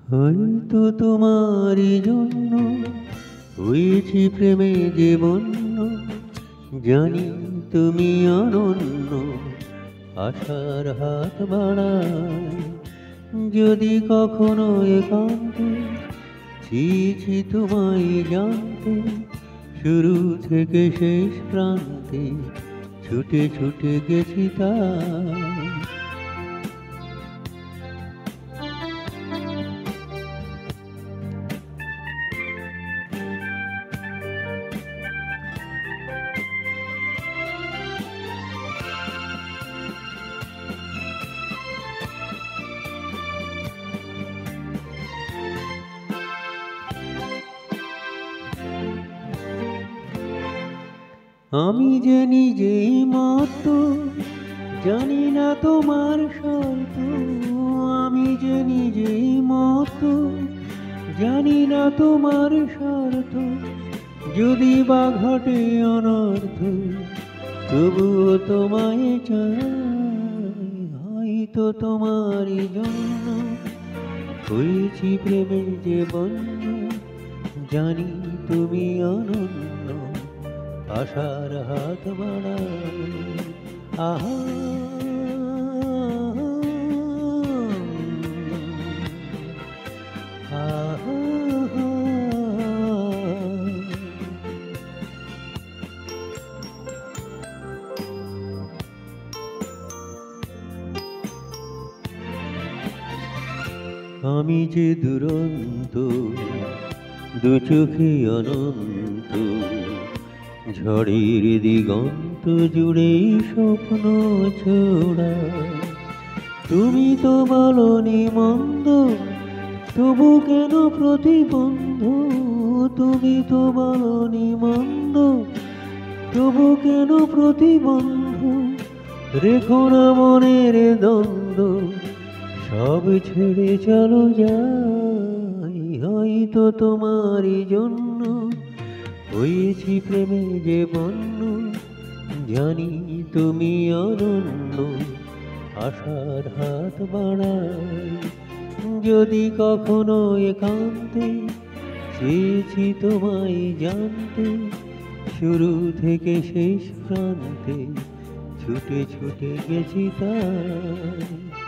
হয়তো তোমারই জন্য হয়েছি প্রেমে যে বন্য, জানি তুমি অনন্য, আশার হাত বাড়াই। যদি কখনো একান্তে চেয়েছি তোমায় জানতে, শুরু থেকে শেষ প্রান্তে ছুটে ছুটে গেছি তাই। আমি যে নিজেই মত জানি না তোমার শর্ত, আমি যে নিজেই মত জানি না তোমার শর্ত। যদি বা ঘটে অনর্থ তবুও তোমায় চাই। হয়তো তোমারই জন্য হয়েছি প্রেমে যে বন্য, জানি তুমি অনন্য, আশার হাত বাড়াই। আহা আহা আমি যে দুরন্ত, দু চোখে অনন্ত, ঝড়ের দিগন্ত জুড়ে স্বপ্ন ছোড়া। তুমি তো বলনি মন্দ, তবু কেন প্রতিবন্ধ? তুমি তো বলনি মন্দ, তবু কেন প্রতিবন্ধ? রেখো না মনের দ্বন্দ্ব, সব ছেড়ে চলো যাই। হয়তো তোমারই জন্য হয়েছি প্রেমে যে বন্য, জানি তুমি অনন্য, আশার হাত বাড়াই। যদি কখনো একান্তে চেয়েছি তোমায় জানতে, শুরু থেকে শেষ প্রান্তে ছুটে ছুটে গেছি তাই।